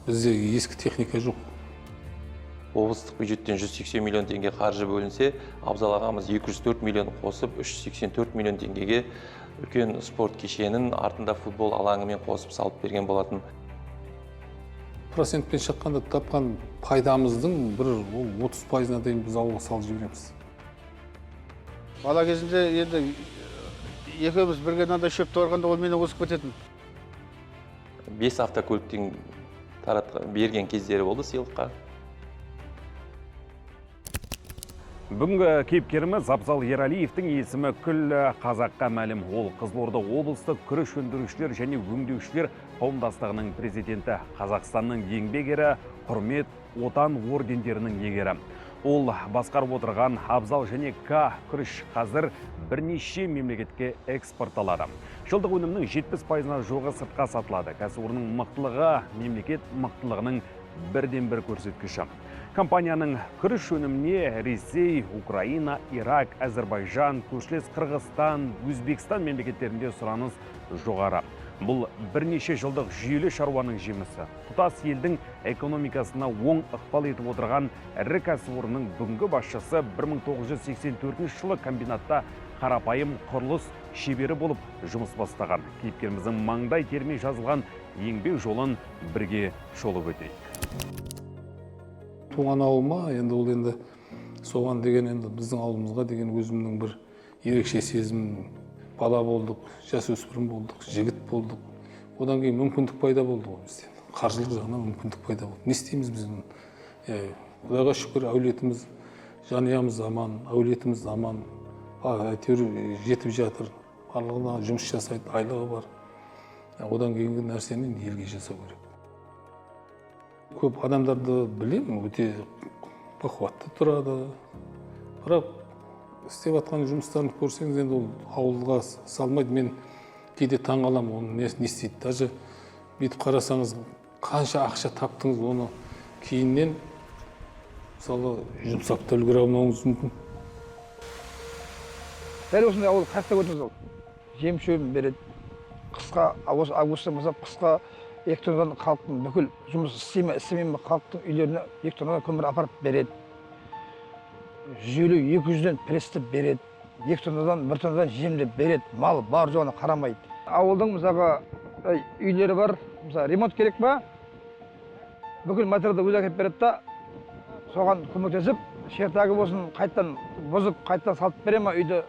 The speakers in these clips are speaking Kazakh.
Бізде ескі техника жоқ. Облыстық бюджеттен 180 миллион теңге қаржы бөлінсе, Абзал ағамыз 204 миллион қосып, 384 миллион теңгеге үлкен спорт кешенін артында футбол алаңымен қосып салып берген болатын. Процентпен шаққанда тапқан пайдамыздың бір 30%-на дейін біз ауылға салып жібереміз. Бала кезінде енді екеуміз бірге мынандай шөпті орғанда ол менен өсіп кететін. 5 автокөліктен берген кездері болды сыйлыққа. Бүгінгі кейіпкеріміз Абзал Ералиевтің есімі күллі қазаққа мәлім. Ол Қызылорда облыстық күріш өндірушілер және өңдеушілер қауымдастығының президенті, Қазақстанның еңбек ері, құрмет отан ордендерінің иегері. Ол басқарып отырған Абзал және К күріш қазір бірнеше мемлекетке экспортталады. Жылдық өнімнің 70%-на жуығы сыртқа сатылады. Кәсіпорынның мықтылығы мемлекет мықтылығының бірден-бір көрсеткіші. Компанияның күріш өніміне Ресей, Украина, Ирак, Әзербайжан, көршілес Қырғызстан, Өзбекстан мемлекеттерінде сұраныс жоғары. Бұл бірнеше жылдық жүйелі шаруаның жемісі. Тұтас елдің экономикасына оң ықпал етіп отырған ірі кәсіпорынның бүгінгі басшысы 1984 жылы комбинатта қарапайым құрылыс шебері болып жұмыс бастаған. Кейіпкеріміздің маңдай термен жазылған еңбек жолын бірге шолып өтейік. Туған ауылыма, енді ол енді соған деген енді біздің ауылымызға деген өзімнің бір ерекше сезім. Бала болдық, жасөспірім болдық, жігіт болдық. Одан кейін мүмкіндік пайда болды ғой бізде. Қаржылық жағынан мүмкіндік пайда болды. Не істейміз біз? Құдайға шүкір, әулетіміз, жанұямыз аман, әулетіміз аман. Әйтеуір жетіп жатыр. Барлығына жұмыс жасайды, айлығы бар. Одан кейінгі нәрсені елге жасау керек. Көп адамдарды білемін, өте бақуатты тұрады. Бірақ істеп жатқан жұмыстарын көрсеңіз, енді ол ауылға салмайды. Мен кейде таң қаламын, оны не істейді. Даже бүйтіп қарасаңыз, қанша ақша таптыңыз, оны кейіннен мысалы жұмсап та үлгере алмауыңыз мүмкін. Дәл осындай ауыл қайықта көрдіңіз ол. Жем шөбін береді. Қысқа, августта мысалы қысқа 2 тоннадан халықтың бүкіл жұмыс істемейме халықтың үйлеріне 2 тоннадан көмір апарып береді. Жүйелі 200-ден престі береді. 2 тоннадан 1 тоннадан жемді береді. Мал бар жоғына қарамайды. Ауылдың мысалға үйлері бар, мысалы ремонт керек па? Бүкіл материалды өзі әкеп береді да, соған көмектесіп, шертағы болсын қайттан бұзып, қайттан салып бере ма үйді.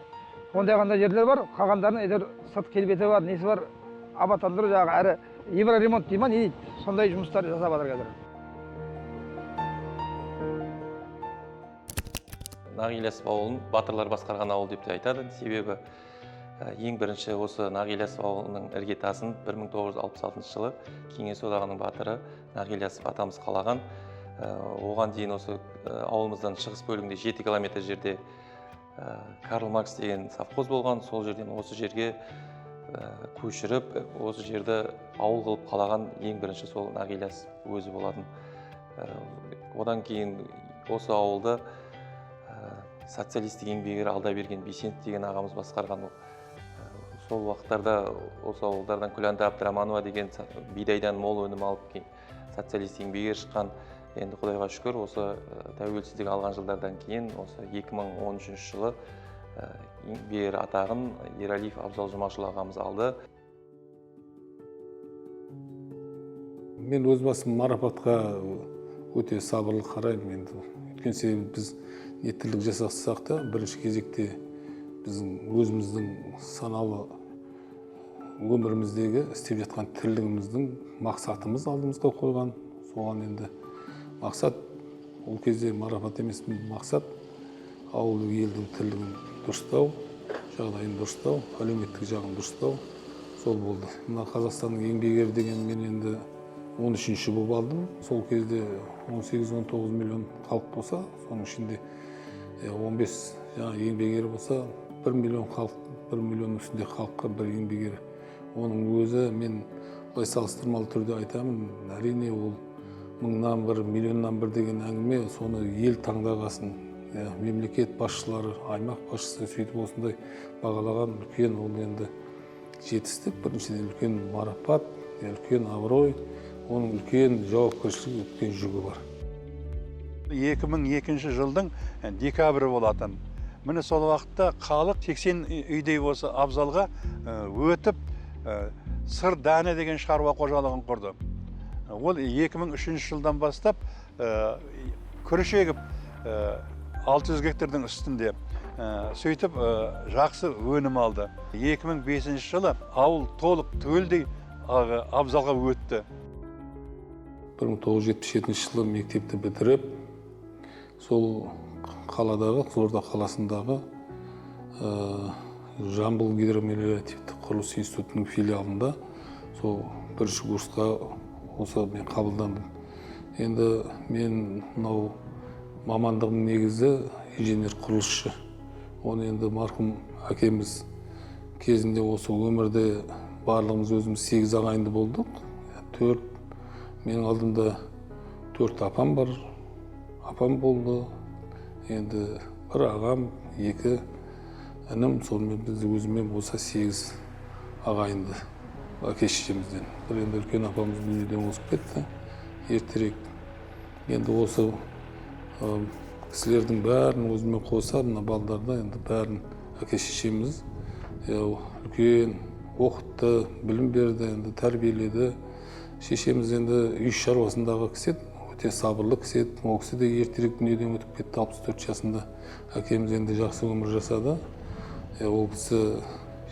Ондай қандай жерлер бар, қалғандарын әйтеуір сырт келбеті бар, несі бар, абаттандыру жағы әрі евроремонт дейма не дейді, сондай жұмыстар жасап жатыр қазір. Нағилясов ауылын батырлар басқарған ауыл деп те айтады. Себебі ең бірінші осы Нағилясов ауылының іргетасын 1966 жылы Кеңес одағының батыры Нағилясов атамыз қалаған. Оған дейін осы ауылымыздан шығыс бөлігінде 7 километр жерде Карл Маркс деген совхоз болған. Сол жерден осы жерге көшіріп, осы жерді ауыл қылып қалаған ең бірінші сол Нағилясов өзі болатын. Одан кейін осы ауылды социалистік еңбек ері Алдаберген Бейсенов деген ағамыз басқарған. Сол уақыттарда осы ауылдардан Күләнді Абдыраманова деген бидайдан мол өнім алып кейін социалистік еңбек ері шыққан. Енді Құдайға шүкір, осы тәуелсіздік алған жылдардан кейін осы 2013 жылы еңбек ері атағын Ералиев Абзал Жұмашұлы ағамыз алды. Мен өз басым марапатқа өте сабырлы қараймын. Өйткені себебі біз не тірлік жасасақ та, бірінші кезекте біздің өзіміздің саналы өміріміздегі істеп жатқан тірлігіміздің мақсатымыз алдымызға қойған. Соған енді мақсат, ол кезде марапат емес, мақсат ауыл елдің тірлігін дұрыстау, жағдайын дұрыстау, әлеуметтік жағын дұрыстау. Сол болды. Мына Қазақстанның еңбек ері деген мен енді 13-ші болып алдым. Сол кезде 18-19 миллион халық болса, соның ішінде 15 еңбек ері болса, 1 миллион халық, 1 миллион үстінде халыққа бір еңбек ері. Оның өзі мен былай салыстырмалы түрде айтамын, әрине ол мыңнан бір, миллионнан бір деген әңгіме, соны ел таңдағасын. Мемлекет басшылары, аймақ басшысы сөйтіп осындай бағалаған үлкен ол енді жетістік, біріншіден үлкен марапат, үлкен абырой. оның үлкен жауапкершілігі, үлкен жүгі бар. 2002 жылдың декабрі болатын. Міне сол уақытта халық 80 үйдей осы абзалға өтіп, сыр дәне деген шаруа қожалығын құрды. Ол 2003 жылдан бастап күріш егіп 600 гектардың үстінде сөйтіп жақсы өнім алды. 2005 жылы ауыл толық түгелдей абзалға өтті. 1977 жылы мектепті бітіріп, сол қаладағы, Қызылорда қаласындағы Жамбыл гидромелиоративтік құрылыс институтының филиалында сол бірінші курсқа осы мен қабылдандым. Енді мен мынау мамандығым негізі инженер құрылысшы. Оны енді марқұм әкеміз кезінде осы өмірде барлығымыз өзіміз 8 ағайынды болдық. 4, менің алдымда 4 апам бар, апам болды. Енді бір ағам, 2 інім, сонымен бізді өзімен болса 8 ағайынды әке-шешемізден. Бір енді үлкен апамыз дүниеден озып кетті, ертерек. Енді осы кісілердің бәрін өзімен қоса, мына балдарда енді бәрін әке-шешеміз үлкен оқытты, білім берді, енді тәрбиеледі. Шешеміз енді үй шаруасындағы кісі еді, өте сабырлы кісі еді. Ол кісі де ертерек дүниеден өтіп кетті, 64 жасында. Әкеміз енді жақсы өмір жасады. Ол кісі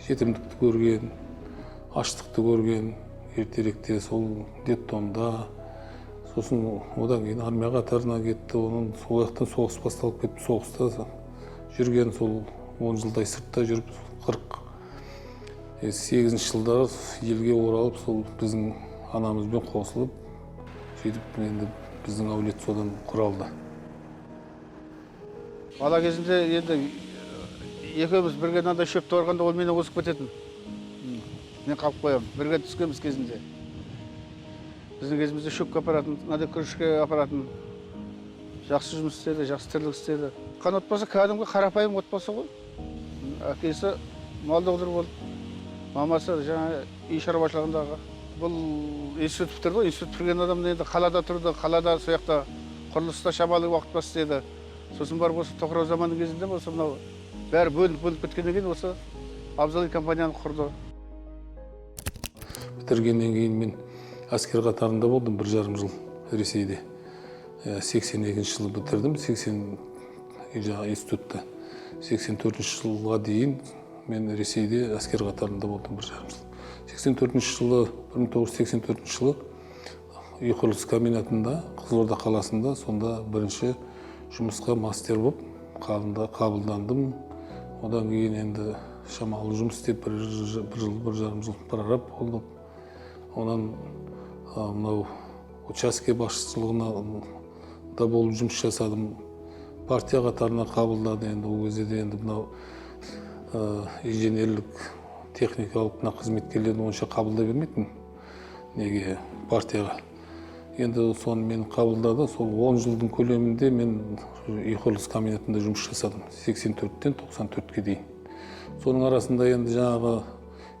жетімдікті көрген, аштықты көрген, ертеректе сол детдомда. Сосын одан кейін армия қатарына кетті, оның сол жақтан соғыс басталып кетті, соғыста жүрген, сол 10 жылдай сыртта жүріп, 48 жылдары елге оралып, сол біздің анамызбен қосылып, сөйтіп енді біздің әулет содан құралды. Бала кезінде енді екеуміз бірге мынандай шөпті орғанда ол мені озып кететін. Мен қалып қоямын, бірге түскенбіз кезінде. Біздің кезімізде шөпке апаратын, мынандай күрішке апаратын. Жақсы жұмыс істеді, жақсы тірлік істеді. Қан отбасы кәдімгі қарапайым отбасы ғой. Әкесі малдығыр болды. Мамасы жаңа үй шаруашылығындағы. Бұл институт бітірді ғой, институт бітірген адам енді қалада тұрды, қалада сояқта құрылыста шамалы уақыт бас істеді. Сосын барып осы тоқырау заманы кезінде болса мынау бәрі бөлініп кеткеннен кейін осы Абзал компанияны құрды. Бітіргеннен кейін мен әскер қатарында болдым 1,5 жыл Ресейде. 82 жылы бітірдім, 80 институтта. 84 жылға дейін мен Ресейде әскер қатарында болдым 1,5 жыл. 1984 жылы үй құрылыс комбинатында, Қызылорда қаласында, сонда бірінші жұмысқа мастер болып қабылдандым. Одан кейін енді шамалы жұмыс істеп 1,5 жыл прораб болдым. Онан мынау участке басшылығына да болып жұмыс жасадым. Партия қатарына қабылдады. Енді ол кезде енді мынау инженерлік техникалық қызметкерлерді онша қабылдай бермейтін. Неге партияға. Енді соны мен қабылдады. Сол 10 жылдың көлемінде мен үй құрылыс комбинатында жұмыс жасадым. 84-тен 94-ке дейін. Соның арасында енді жаңағы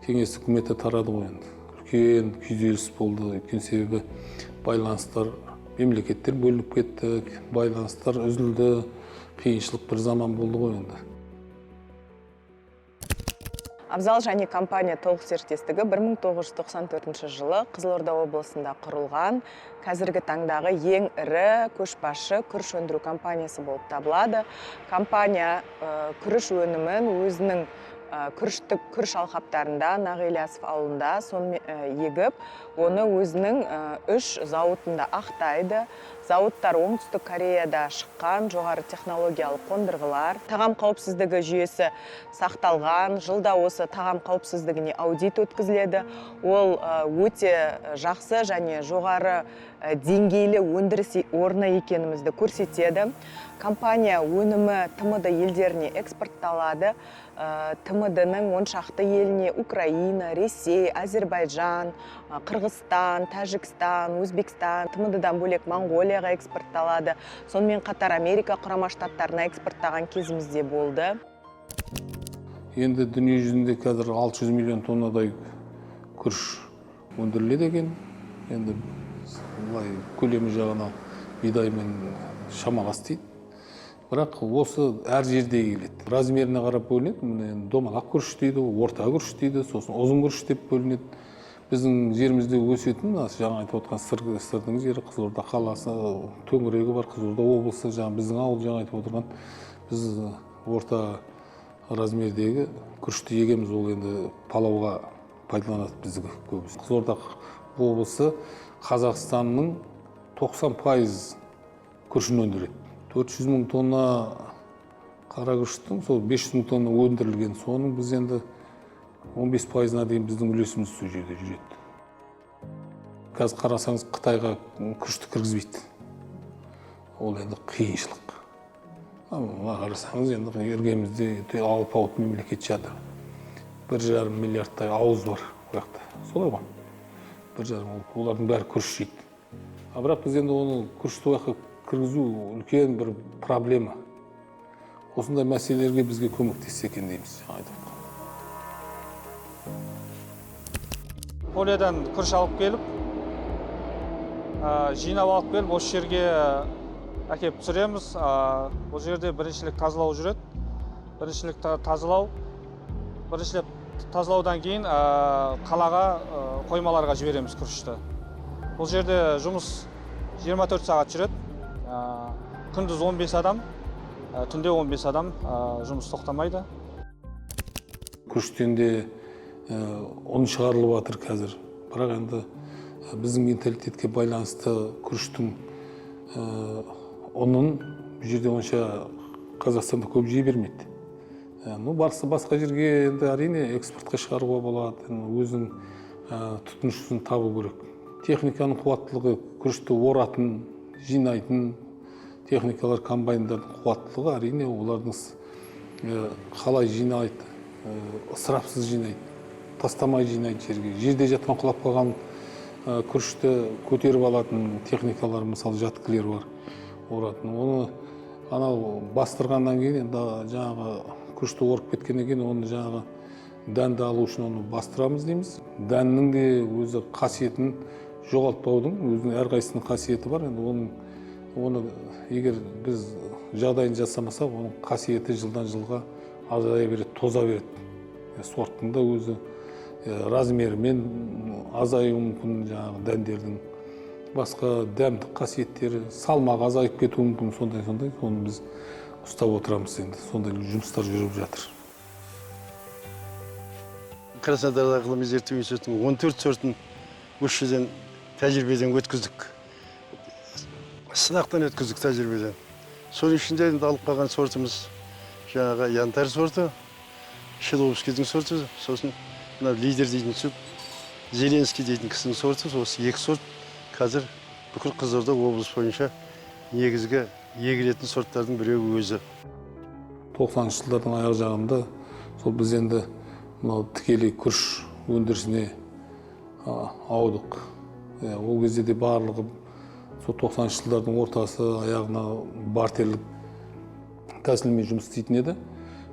кеңес үкіметі тарады ғой енді. Үлкен күйзеліс болды. Үлкен себебі байланыстар, мемлекеттер бөлініп кетті, байланыстар үзілді, қиыншылық бір заман болды ғой енді. Абзал және компания толық серіктестігі 1994 жылы Қызылорда облысында құрылған, қазіргі таңдағы ең ірі көшбасшы күріш өндіру компаниясы болып табылады. Компания күріш өнімін өзінің күріштік күріш алқаптарында Нағилясов ауылында егіп, оны өзінің 3 зауытында ақтайды. Зауыттар оңтүстік Кореяда шыққан жоғары технологиялық қондырғылар. Тағам қауіпсіздігі жүйесі сақталған. Жылда осы тағам қауіпсіздігіне аудит өткізіледі. Ол өте жақсы және жоғары деңгейлі өндіріс орны екенімізді көрсетеді. Компания өнімі ТМД елдеріне экспортталады. ТМД-ның 10 шақты еліне Украина, Ресей, Азербайджан, Қырғызстан, Тәжікстан, Өзбекстан, ТМД-дан бөлек Монғолияға экспортталады. Сонымен қатар Америка құрама штаттарына экспорттаған кезімізде болды. Енді дүние жүзінде қазір 600 миллион тоннадай күріш өндіріледі екен. Енді былай көлемі жағынан бидаймен шамалас дейді. Бірақ осы әр жерде келеді. Размеріне қарап бөлінеді. Міне домалақ күріш дейді, орта күріш дейді, сосын ұзын күріш деп бөлінеді. Біздің жерімізде өсетін, жаңа айтып отқан сырдың жері, Қызылорда қаласы, төңірегі бар, Қызылорда облысы, біздің ауыл жаңа айтып отырған, біз орта размердегі күрішті егеміз, ол енді палауға пайдаланады біздігі көбісі. Қызылорда облысы Қазақстанның 90% күрішін өндіреді. 400 мың тонна қара күріштің сол 500 мың тонна өндірілген, соның біз енді 15%-на дейін біздің үлесіміз сол жерде жүреді. Қазір қарасаңыз Қытайға күрішті кіргізбейді. Ол енді қиыншылық. Қарасаңыз енді іргемізде алпауыт мемлекет жатыр. 1,5 миллиардтай ауыз бар ол жақта. Солай ғой. 1,5 олардың бәрі күріш жейді. Бірақ біз енді оны күрішті ол жаққа кіргізу үлкен бір проблема. Осындай мәселелерге бізге көмектессе екен дейміз. Полиядан күріш алып келіп, жинап алып келіп, осы жерге әкеп түсіреміз. Бұл жерде біріншілік тазалау жүреді. Біріншілік тазалау. Біріншілік тазалаудан кейін қалаға, қоймаларға жібереміз күрішті. Бұл жерде жұмыс 24 сағат жүреді. Күндіз 15 адам, түнде 15 адам жұмыс тоқтамайды. Күріштен де ұн шығарылып жатыр қазір. Бірақ енді біздің менталитетке байланысты күріштің ұнын бұл жерде онша Қазақстанда көп жей бермейді. Басқа жерге енді әрине экспортқа шығаруға болады, өзінің тұтынушысын табу керек. Техниканың қуаттылығы, күрішті оратын, жинайтын техникалар, комбайндардың қуаттылығы әрине олардың қалай жинайды, ысырапсыз жинайды, тастамай жинайды жерге. Жерде жатқан құлап қалған күрішті көтеріп алатын техникалар, мысалы жаткілер бар, оратын. Оны анау бастырғаннан кейін, енді жаңағы күрішті орып кеткеннен кейін, оны жаңағы дәнді алу үшін оны бастырамыз дейміз. Дәннің де өзі қасиетін жоғалтпаудың, өзінің әрқайсысының қасиеті бар. Енді оны егер біз жағдайын жасамасақ, оның қасиеті жылдан жылға азая береді, тоза береді. Сорттың да өзі размерімен азаюы мүмкін, жаңағы дәндердің басқа дәмдік қасиеттері, салмағы азайып кетуі мүмкін, сондай. Оны біз ұстап отырамыз енді. Сондай жұмыстар жүріп жатыр. Краснодарда ғылыми зерттеу институтының 14 сортын осы жерден тәжірибеден өткіздік. Сынақтан өткіздік тәжірибеден. Соның ішінде алып қалған сортымыз жаңағы янтарь сорты, Шиловскийдің сорты, сосын лидер дейтін сорт, Зеленский дейтін кісінің сорты, осы 2 сорт қазір бүкіл Қызылорда облыс бойынша негізгі егілетін сорттардың біреуі өзі. 90-шы жылдардың аяқ жағында сол біз енді тікелей күріш өндірісіне аудық. Ол кезде де барлығы сол 90-шы жылдардың ортасы аяғына бартерлік тәсілмен жұмыс істейтін еді.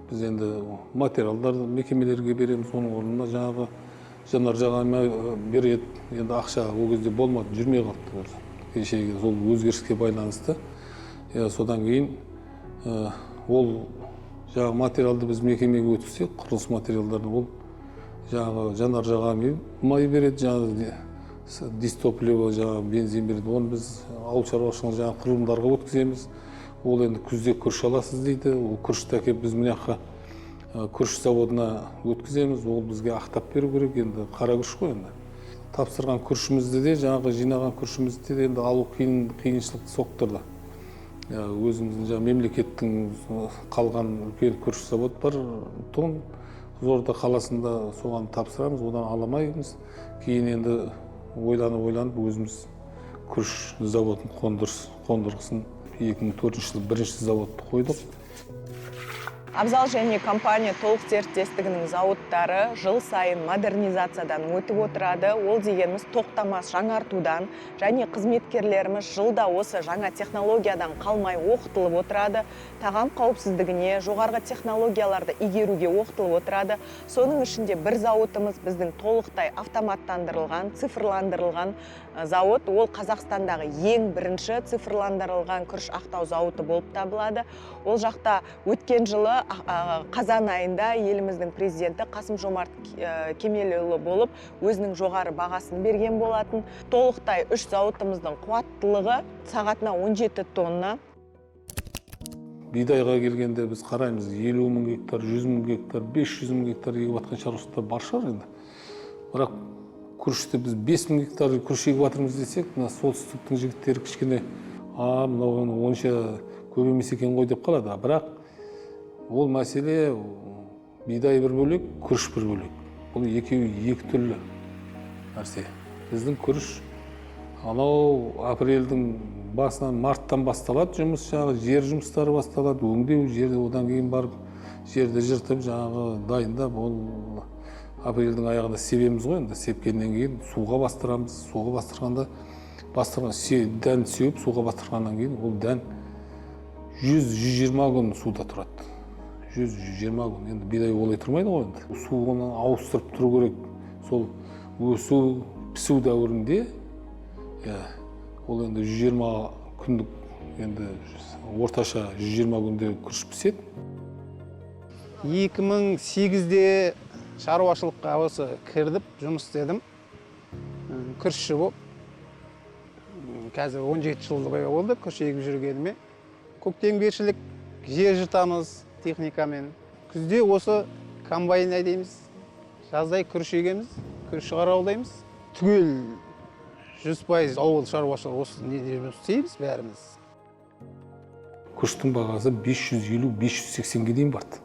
Біз енді материалдарды мекемелерге береміз, оның орнына жаңағы жанар-жағармай береді. Енді ақша ол кезде болмады, жүрмей қалды. Кешегі сол өзгеріске байланысты. Содан кейін ол жаңағы материалды біз мекемеге өткізсек, құрылыс материалдарын ол жаңағы жанар-жағармай береді, жаңағы дистопливо, жаңағы бензин береді. Оны біз ауыл шаруашылығы жаңағы құрылымдарға өткіземіз. Ол енді күзде күріш аласыз дейді. Ол күрішті әкеп біз мына жаққа күріш заводына өткіземіз. Ол бізге ақтап беру керек, енді қара күріш қой енді. Тапсырған күрішімізді де, жаңағы жинаған күрішімізді де енді алу қиыншылықты соқтырды. Өзіміздің жаңағы мемлекеттің қалған үлкен күріш завод бар, Қызылорда қаласында соған тапсырамыз, одан аламаймыз. Кейін енді ойланып өзіміз күріш заводын қондырғысын 2004 жылы бірінші заводты қойдық. Абзал және компания толық серіктестігінің зауыттары жыл сайын модернизациядан өтіп отырады. Ол дегеніміз тоқтамас жаңартудан, және қызметкерлеріміз жылда осы жаңа технологиядан қалмай оқытылып отырады. Тағам қауіпсіздігіне, жоғарғы технологияларды игеруге оқытылып отырады. Соның ішінде бір зауытымыз біздің толықтай автоматтандырылған, цифрландырылған зауыт ол Қазақстандағы ең бірінші цифрландырылған күріш ақтау зауыты болып табылады. Ол жақта өткен жылы қазан айында еліміздің президенті Қасым-Жомарт Кемелұлы болып өзінің жоғары бағасын берген болатын. Толықтай 3 зауытымыздың қуаттылығы сағатына 17 тонна. Бидайға келгенде біз қараймыз 50 мың гектар, 100 мың гектар, 500 мың гектар егіп жатқан шаруашылықтар бар шығар енді. Бірақ күрішті біз 5 мың гектар күріш егіп жатырмыз десек, мына солтүстіктің жігіттері кішкене мынау онша көп емес екен ғой деп қалады. Бірақ ол мәселе бидай бір бөлек, күріш бір бөлек. Бұл екеуі екі түрлі нәрсе. Біздің күріш анау апрельдің басынан марттан басталады жұмыс, жаңағы жер жұмыстары басталады, өңдеу жерде, одан кейін барып жерді жыртып, жаңағы дайындап, ол апрельдің аяғында себеміз ғой, енді сепкеннен кейін суға бастырамыз. Суға бастырғанда дән сеуіп, суға бастырғаннан кейін ол дән 100-120 күн суда тұрады. 100-120 күн. Енді бидай олай тұрмайды ғой енді. Суын ауыстырып тұру керек. Сол өсу, пісу дәуірінде ол енді 120 күндік, енді орташа 120 күнде күріш піседі. 2008-де шаруашылыққа осы кірдіп жұмыс істедім. Күрішші болып. Қазір 17 жылдай болды күріш егіп жүргеніме. Көктемгершілік жер жыртамыз техникамен. Күзде осы комбайн айдаймыз. Жаздай күріш егеміз, күріш қарауылдаймыз. Түгел 100% ауыл шаруашылығы осы неде жұмыс істейміз бәріміз. Күріштің бағасы 550-580-ге дейін барды.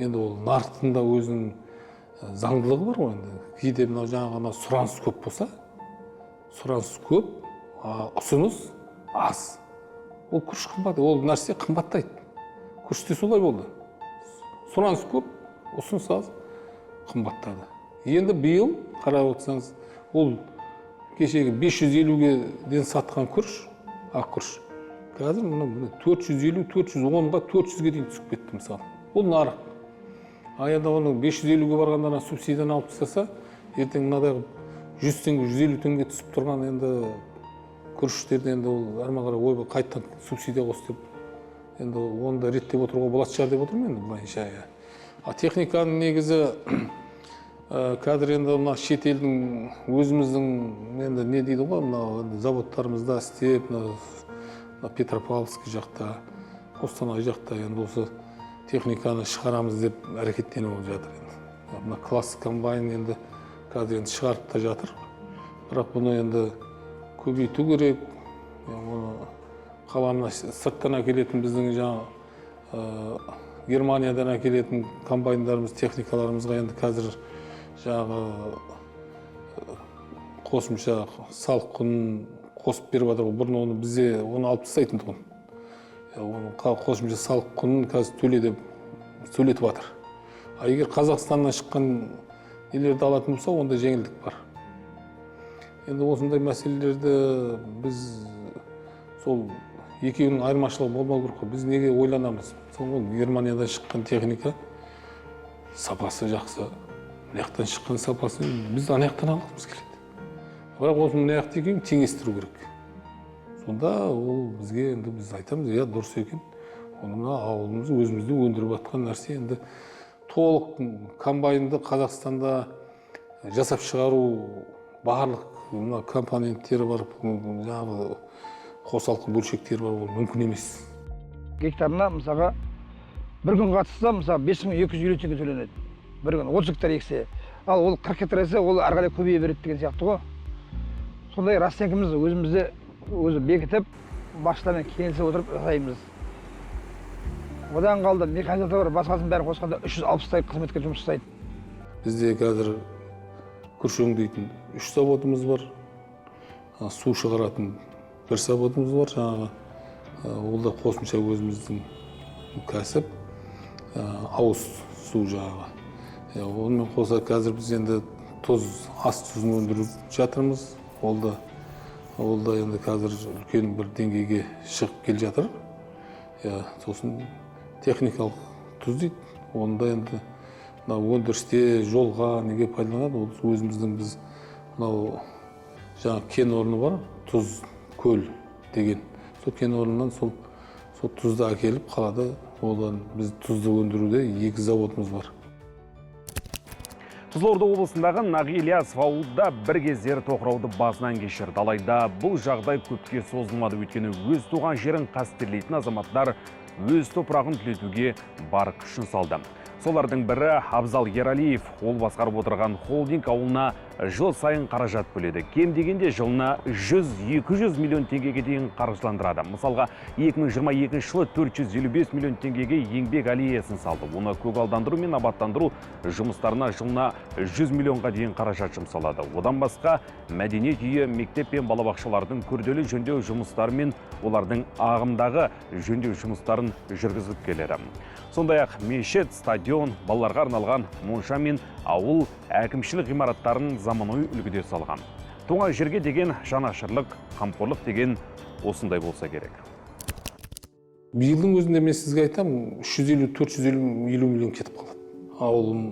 Енді ол нарықтың да өзінің заңдылығы бар ғой енді. Кейде мынау жаңағы сұраныс көп болса, сұраныс көп, ұсыныс аз. Ол күріш қымбат, ол нәрсе қымбаттайды. Күріште солай болды. Сұраныс көп, ұсыныс аз, қымбаттады. Енді биыл қарап отырсаңыз, ол кешегі 550-ге ден сатқан күріш, ақ күріш. Қазір мұны 450-410-ға 400-ге дейін түсіп кетті мысалы. Ол нарық. Енді оның 550-ге барғандарына субсидияны алып тастаса, ертең мынадай 100 теңге, 150 теңге түсіп тұрған енді күріштерді енді ол әрмен қарай ойбай қайттан субсидия қос деп, енді оны да реттеп отыруға болады шығар деп отырмын енді былайша. Техниканың негізі қазір енді мына шет елдің өзіміздің енді не дейді ғой, мына заводтарымызда істеп, Петропавловск жақта, Қостанай жақта енді осы техниканы шығарамыз деп әрекеттеніп жатыр енді. Мына классик комбайн енді қазір енді шығарып та жатыр. Бірақ бұны енді көбейту керек. Қаламына сырттан әкелетін біздің жаңа Германиядан әкелетін комбайндарымыз, техникаларымызға енді қазір жаңағы қосымша салық құнын қосып беріп жатыр. Бұрын оны бізде оны алып тастайтын тұғын. Оның қосымша салық құнын қазір төлетіп жатыр. Егер Қазақстаннан шыққан нелерді алатын болса, онда жеңілдік бар. Енді осындай мәселелерді біз сол екеуінің айырмашылығы болмау керек қой. Біз неге ойланамыз? Сол Германиядан шыққан техника сапасы жақсы. Мынаяқтан шыққан сапасы біз анаяқтан алғымыз келеді. Бірақ осы мынаяқты екеуін теңестіру керек. Сонда ол бізге енді біз айтамыз, дұрыс екен. Оны ауылымыз өзімізде өндіріп жатқан нәрсе енді толық комбайнды Қазақстанда жасап шығару барлық компоненттері бар, жаңағы қосалқы бөлшектері бар, ол мүмкін емес. Гектарына мысалға бір күн қатысса, мысалы 5250 теңге төленеді. Бір күн 30 гектар ексе, ал ол 40 гектар ексе, ол ары қарай көбейе береді деген сияқты ғой. Сондай расценкіміз өзімізде өзі бекітіп, басшылармен келісіп отырып жасаймыз. Одан қалды механизатор басқасын бәрін қосқанда 360-тай қызметкер жұмыс жасайды. Бізде қазір күріш өңдейтін 3 заводымыз бар, су шығаратын 1 заводымыз бар, жаңағы ол да қосымша өзіміздің кәсіп, ауыз су жаңағы. Онымен қоса қазір біз енді ас тұзын өндіріп жатырмыз. Ол да енді қазір үлкен бір деңгейге шығып кел жатыр. Сосын техникалық тұз дейді. Онда енді өндірісте жолға неге пайдаланады? Ол өзіміздің біз жаңа кен орны бар, тұз көл деген. Сол кен орнынан сол тұзды әкеліп қалада одан біз тұзды өндіруде 2 заводымыз бар. Қызылорда облысындағы Нағилиясов ауылда бір кездері тоқырауды басынан кешірді. Алайда бұл жағдай көпке созылмады, өйткені өз туған жерін қастерлейтін азаматтар өз топырағын түлетуге бар күшін салды. Солардың бірі Абзал Ералиев. Ол басқарып отырған холдинг ауылына жыл сайын қаражат бөледі. Кем дегенде жылына 100-200 миллион теңгеге дейін қаржыландырады. Мысалға 2022 жылы 455 миллион теңгеге еңбек аллеясын салды. Оны көгалдандыру мен абаттандыру жұмыстарына жылына 100 миллионға дейін қаражат жұмсалады. Одан басқа мәдениет үйі, мектеп пен балабақшалардың күрделі жөндеу жұмыстары мен олардың ағымдағы жөндеу жұмыстарын жүргізіп келеді. Сондай-ақ мешіт, стадион, балаларға арналған монша мен ауыл әкімшілік ғимараттарын заманауи үлгіде салған. Туған жерге деген жанашырлық, қамқорлық деген осындай болса керек. Биылдың өзінде мен сізге айтам, 350-450 миллион кетіп қалады. Ауылым,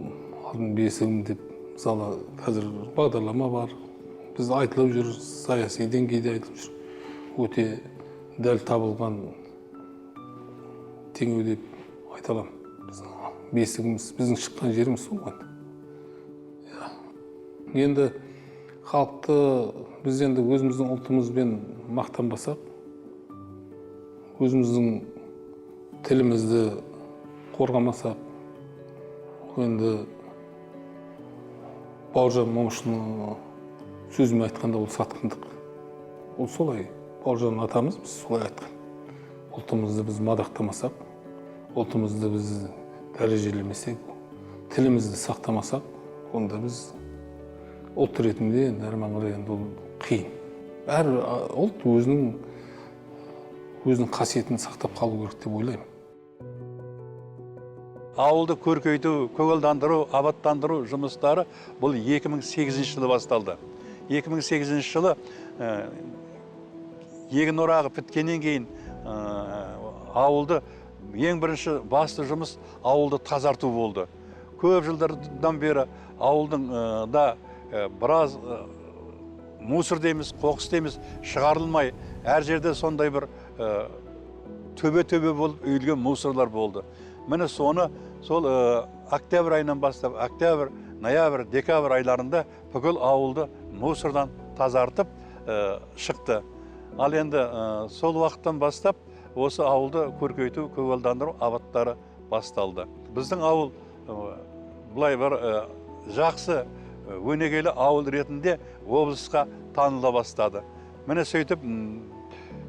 алдым бесігім деп, мысалы, қазір бағдарлама бар. Біз айтылып жүр, саяси деңгейде айтылып жүр. Өте дәл табылған теңеу деп айта аламын. Бесігіміз, біздің шыққан жеріміз сол ғой. Енді халықты біз енді өзіміздің ұлтымызбен мақтанбасақ, өзіміздің тілімізді қорғамасақ, енді Бауыржан Момышұлының сөзімен айтқанда ол сатқындық. Ол солай. Бауыржан атамыз біз солай айтқан. Ұлтымызды біз мадақтамасақ, ұлтымызды біз дәрежелемесек, тілімізді сақтамасақ, онда біз ұлт ретінде әрмен қарай енді ол қиын. Әр ұлт өзінің қасиетін сақтап қалу керек деп ойлаймын. Ауылды көркейту, көгалдандыру, абаттандыру жұмыстары бұл 2008 жылы басталды. 2008 жылы егін орағы біткеннен кейін ауылды ең бірінші басты жұмыс ауылды тазарту болды. Көп жылдардан бері ауылдың да біраз мусор дейміз, қоқыс дейміз шығарылмай, әр жерде сондай бір төбе-төбе болып үйілген мусорлар болды. Міне соны сол октябрь айынан бастап, октябрь, ноябрь, декабрь айларында бүкіл ауылды мусордан тазартып шықты. Ал енді сол уақыттан бастап осы ауылды көркейту, көгалдандыру абаттары басталды. Біздің ауыл бұлай бір жақсы өнегелі ауыл ретінде облысқа таныла бастады. Міне сөйтіп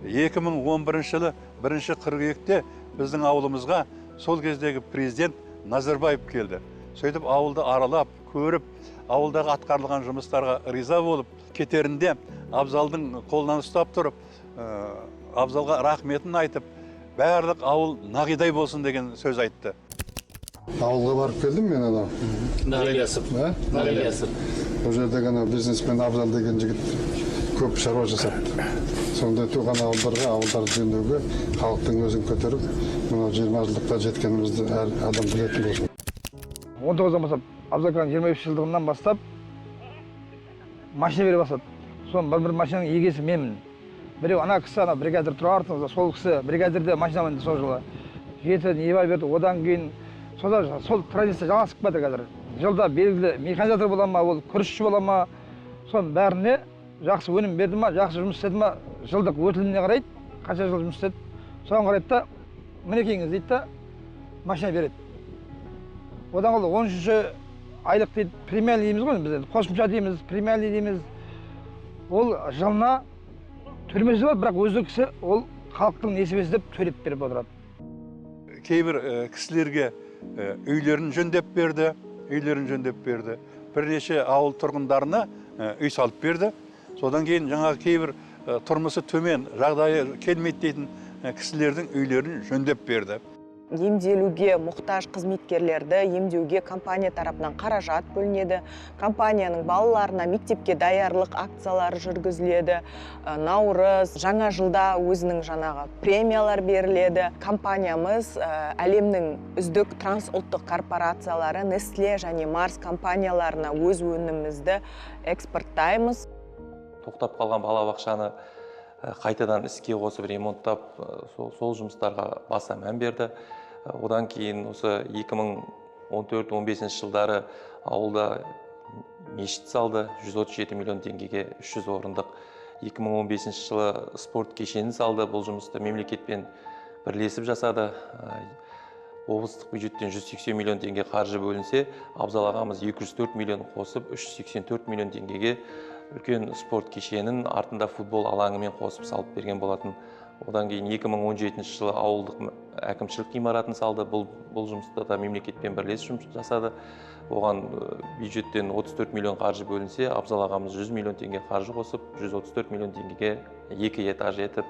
2011 жылы 1 қыркүйекте біздің ауылымызға сол кездегі президент Назарбаев келді. Сөйтіп ауылды аралап, көріп, ауылдағы атқарылған жұмыстарға риза болып, кетерінде Абзалдың қолынан ұстап тұрып, Абзалға рахметін айтып, барлық ауыл нағидай болсын деген сөз айтты. Ауылға барып келдім мен анау. Нағилиясов. Ол жерде ғана бизнесмен Абзал деген жігіт көп шаруа жасапты. Сондай туған ауылдарды жөндеуге халықтың өзін көтеріп, мынау 20 жылдықта жеткенімізді әр адам білетін болсын. 19-дан бастап, Абзалқаның 23 жылдығынан бастап машина бере бастады. Соның бір машинаның егесі менмін. Біреу ана кісі, бригадир тұрартыңызда, сол кісі бригадирде машина мінді сол жылы. Жеті небай берді, одан кейін сол традиция жалғасып кетті қазір. Жылда белгілі механизатор бола ма, ол күрішші бола ма, соның бәріне жақсы өнім берді ма, жақсы жұмыс істеді ма, жылдық өтіліне қарайды, қанша жыл жұмыс істеді. Соған қарайды да, мінекейіңіз дейді да, машина береді. Одан ол 13-ші айлық дейді, премиальный дейміз ғой, біз қосымша дейміз, премиальный дейміз. Ол жылына төлемесі бар, бірақ өзі кісі ол халықтың несібесі деп төлеп беріп отырады. Кейбір кісілерге үйлерін жөндеп берді, бірнеше ауыл тұрғындарына үй салып берді. Содан кейін жаңағы кейбір тұрмысы төмен, жағдайы келмейді дейтін кісілердің үйлерін жөндеп берді. Емделуге мұқтаж қызметкерлерді емдеуге компания тарапынан қаражат бөлінеді. Компанияның балаларына мектепке даярлық акциялары жүргізіледі. Наурыз, жаңа жылда өзінің жаңағы премиялар беріледі. Компаниямыз әлемнің үздік трансұлттық корпорациялары Nestle және Mars компанияларына өз өнімімізді экспорттаймыз. тоқтап қалған балабақшаны қайтадан іске қосып ремонттап сол жұмыстарға баса мән берді. Одан кейін осы 2014-15 жылдары ауылда мешіт салды, 137 миллион теңгеге 300 орындық. 2015 жылы спорт кешенін салды. Бұл жұмысты мемлекетпен бірлесіп жасады. Облыстық бюджеттен 180 миллион теңге қаржы бөлінсе, Абзал ағамыз 204 миллион қосып, 384 миллион теңгеге үлкен спорт кешенін артында футбол алаңымен қосып салып берген болатын. Одан кейін 2017 жылы ауылдық әкімшілік ғимаратын салды. Бұл жұмыста да мемлекетпен бірлесіп жұмыс жасады. Оған бюджеттен 34 миллион қаржы бөлінсе, Абзал ағамыз 100 миллион теңге қаржы қосып, 134 миллион теңгеге 2 этаж етіп,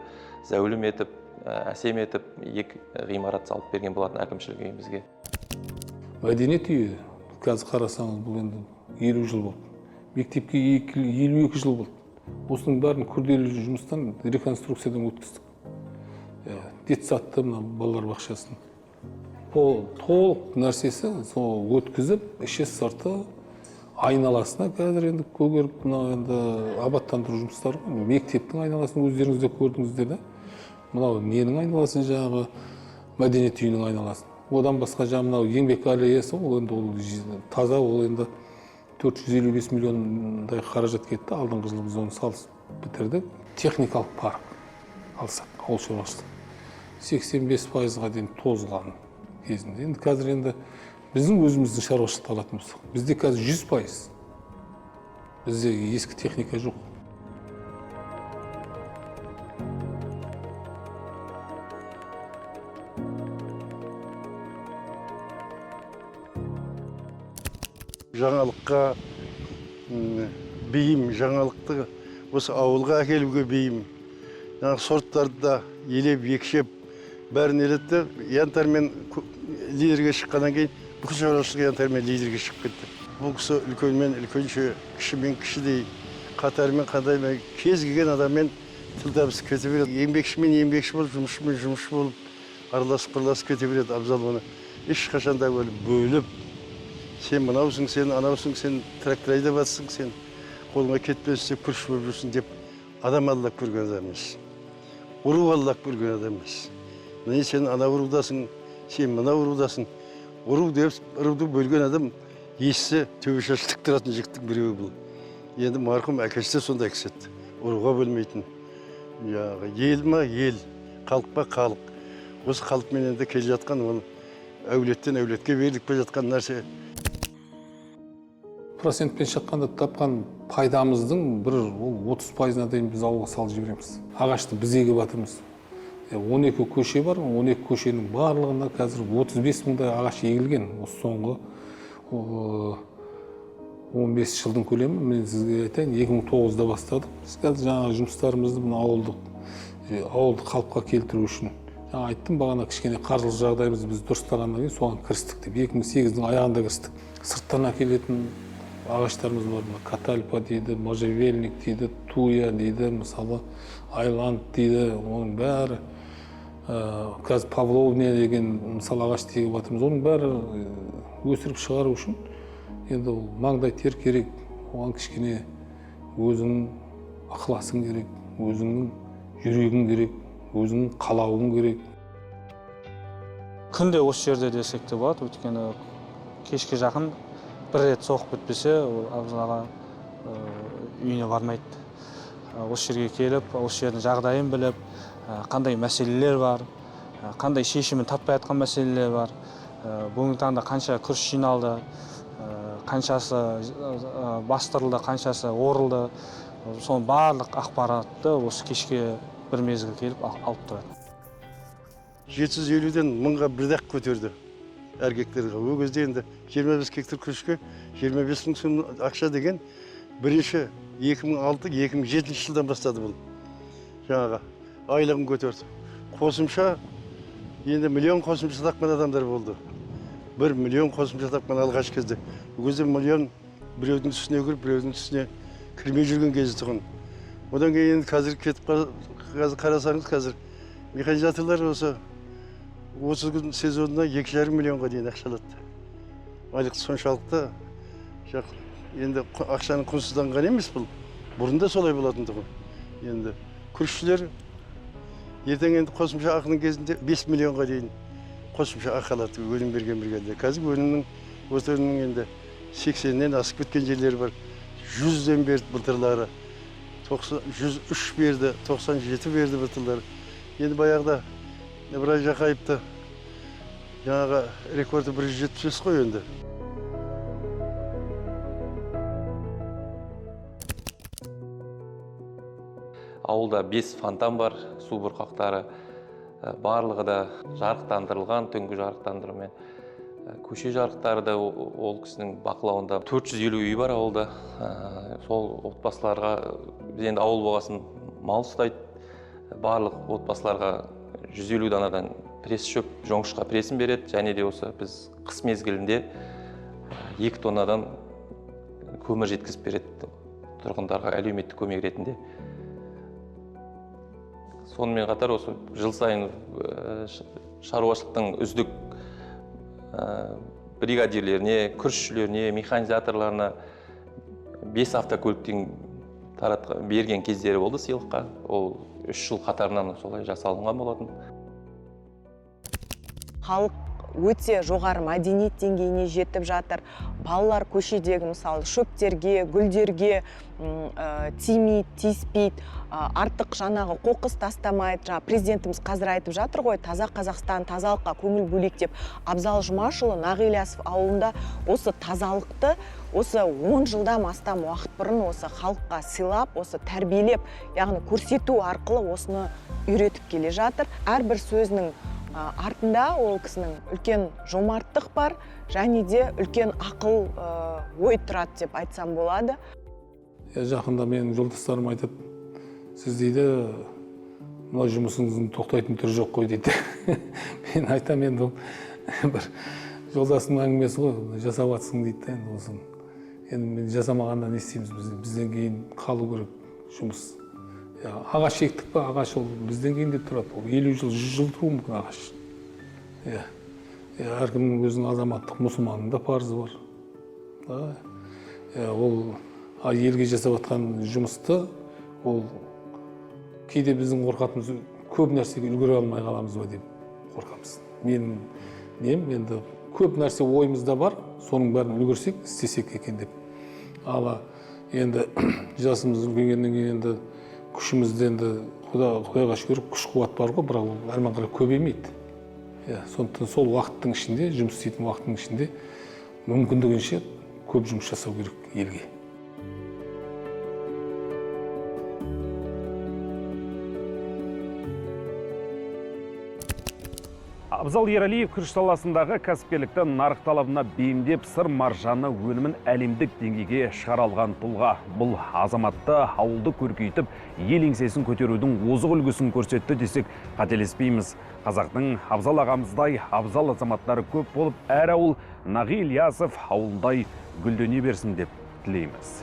зәулім етіп, әсем етіп, 2 ғимарат салып берген болатын әкімшілік үйімізге. Мәдениет үйі, қазір қарасаңыз, бұл енді 50 жыл болды. Мектепке 52 жыл болды. Осының бәрін күрделі жұмыстан, реконструкциядан өткіздік. Детсадты, балалар бақшасын. Толық нәрсесі сол өткізіп, іші сырты айналасына қазір енді көгеріп, енді абаттандыру жұмыстары. Мектептің айналасын өздеріңіз де көрдіңіздер де. Мынау ненің айналасын, жаңағы мәдениет үйінің айналасын. Одан басқа жаңағы мынау еңбек аллеясы, ол енді таза, ол енді 455 миллиондай қаражат кетті. Алдыңғы жылы біз оны салып бітірдік. Техникалық парк алсақ, ауыл шаруашылығы 85%-ға дейін тозған кезінде. Енді қазір енді біздің өзіміздің шаруашылықты алатын болсақ, бізде қазір 100%. Бізде ескі техника жоқ. Жаңалыққа бейім, жаңалықты осы ауылға әкелуге бейім. Жаңағы сорттарды да елеп, екшеп, бәрін елетті. Янтармен лидерге шыққаннан кейін бүкіл шаруашылық янтармен лидерге шығып кетті. Бұл кісі үлкенмен үлкенше, кішімен кішідей, қатармен қандаймен, кез келген адаммен тіл табысып кете береді. Еңбекшімен еңбекші болып, жұмысшымен жұмысшы болып, араласып кете береді. Абзал оны ешқашанда бөліп, сен мынаусың, сен анаусың, сен трактор айдап жатсың, сен қолыңа кетпесе күріш болып жүрсің деп адам алдап көрген адам емес. Ұру алдап көрген адам емес. Міне сен ана ұрудасың, сен мына ұрудасың. Ұру деп ұруды бөлген адам есі төбе шашы тік тұратын жігіттің біреуі бұл. Енді марқұм әкесі де сондай кісі еді. Ұруға бөлмейтін. Ел ма ел, халық па халық. Осы халықпен енді келе жатқан, оны әулеттен әулетке беріліп келе жатқан нәрсе. Процентпен шыққанда тапқан пайдамыздың бір 30%-на дейін біз ауылға салып жібереміз. Ағашты біз егіп жатырмыз. 12 көше бар, 12 көшенің барлығында қазір 35 мыңдай ағаш егілген. Осы соңғы 15 жылдың көлемі, мен сізге айтайын, 2009-да бастадық. Біз қазір жаңағы жұмыстарымызды ауылдық қалыпқа келтіру үшін. Жаңа айттым, бағана кішкене қаржылық жағдайымызды біз дұрыстағаннан кейін соған кірістік деп. 2008-дің аяғында кірістік. Сырттан әкелетін ағаштарымыз бар, катальпа дейді, можжевельник дейді, туя дейді, мысалы айланд дейді, оның бәрі қазір павловния деген мысалы ағаш егіп жатырмыз. Оның бәрі өсіріп шығару үшін енді ол маңдай тер керек, оған кішкене өзіңнің ықыласың керек, өзіңнің жүрегің керек, өзіңнің қалауың керек. Күнде осы жерде десек те болады, өйткені кешке жақын бір рет соғып бітпесе, Абзал аға үйіне бармайды. Осы жерге келіп, осы жердің жағдайын біліп, қандай мәселелер бар, қандай шешімін таппай жатқан мәселелер бар. Бүгінгі таңда қанша күріш жиналды, қаншасы бастырылды, қаншасы орылды. Соның барлық ақпаратты осы кешке бір мезгіл келіп алып тұрады. 750-ден 1000-ға бірдақ көтерді әр гектарға. Ол кезде енді 25 гектар күрішке 25 мың сом ақша деген бірінші 2006-2007 жылдан бастады бұл. Жаңағы айлығын көтерді. Қосымша енді миллион қосымша тапқан адамдар болды. 1 миллион қосымша тапқан алғаш кезде. Бұл кезде миллион біреудің үстіне кіріп, біреудің үстіне кірмей жүрген кезі тұғын. Одан кейін қазір кетіп қарасаңыз, қазір механизаторлар осы 30 күн сезонына 2,5 миллионға дейін ақша алады. Айлық соншалықты енді ақшаның құнсызданғаны емес бұл. бұрында солай болатын тұғын. Енді күрішшілер ертең енді қосымша ақының кезінде 5 миллионға дейін қосымша ақы алады өнім берген біргенде. Қазір өнімнің осы өнімнің енді 80-нен асып кеткен жерлері бар. 100-ден берді былтырлары, 103 берді, 97 берді былтырлары. Енді баяғыда Ибрай Жақайыпты жаңағы рекорды 175 қой енді. Ауылда 5 фонтан бар, су бұрқақтары. Барлығы да жарықтандырылған, түнгі жарықтандырумен. Көше жарықтары да ол кісінің бақылауында. 450 үй бар ауылда. Сол отбасыларға, біз енді ауыл болғасын мал ұстайды. Барлық отбасыларға 150 данадан пресс шөп, жоңышқа прессін береді. Және де осы біз қыс мезгілінде 2 тоннадан көмір жеткізіп береді тұрғындарға әлеуметтік көмек ретінде. Сонымен қатар осы жыл сайын шаруашылықтың үздік бригадирлеріне, күрішшілеріне, механизаторларына 5 автокөліктен берген кездері болды сыйлыққа. Ол 3 жыл қатарынан солай жасалынған болатын. Халық өте жоғары мәдениет деңгейіне жетіп жатыр. Балалар көшедегі мысалы шөптерге, гүлдерге тимейді, тиіспейді, артық жаңағы қоқыс тастамайды. Жаңа президентіміз қазір айтып жатыр ғой, таза Қазақстан, тазалыққа көңіл бөлейік деп. Абзал Жұмашұлы Нағилясов ауылында осы тазалықты осы 10 жылдан астам уақыт бұрын осы халыққа сыйлап, осы тәрбиелеп, яғни көрсету арқылы осыны үйретіп келе жатыр. Әрбір сөзінің артында ол кісінің үлкен жомарттық бар, және де үлкен ақыл ой тұрады деп айтсам болады. Жақында менің жолдастарым айтады, сіз дейді, мына жұмысыңыздың тоқтайтын түрі жоқ қой дейді. Мен айтам, енді бір жолдасының әңгімесі ғой, жасап жатсың дейді. Енді мен жасамағанда не істейміз, бізден кейін қалу керек жұмыс. Ағаш ектік па, ағаш ол бізден кейін де тұрады. Ол 50 жыл, 100 жыл тұруы мүмкін ағаш. Әркімнің өзінің азаматтық мұсылманның да парызы бар. Ол елге жасап жатқан жұмысты, ол кейде біздің қорқатымыз көп нәрсеге үлгере алмай қаламыз ба деп қорқамыз. Менің нем, енді көп нәрсе ойымызда бар, соның бәрін үлгерсек, істесек екен деп. Ал енді жасымыз үлкейгеннен кейін енді күшімізде енді Құдайға шүкір күш-қуат бар ғой, бірақ ол әрмен қарай көбеймейді. Сондықтан сол уақыттың ішінде, жұмыс істейтін уақыттың ішінде мүмкіндігінше көп жұмыс жасау керек елге. Абзал Ералиев күріш саласындағы кәсіпкерлікті нарық талабына бейімдеп, сыр маржаны өнімін әлемдік деңгейге шығара алған тұлға. Бұл азаматты ауылды көркейтіп, ел еңсесін көтерудің озық үлгісін көрсетті десек қателеспейміз. Қазақтың Абзал ағамыздай абзал азаматтары көп болып, әр ауыл Нағи Ильясов ауылдай гүлдене берсін деп тілейміз.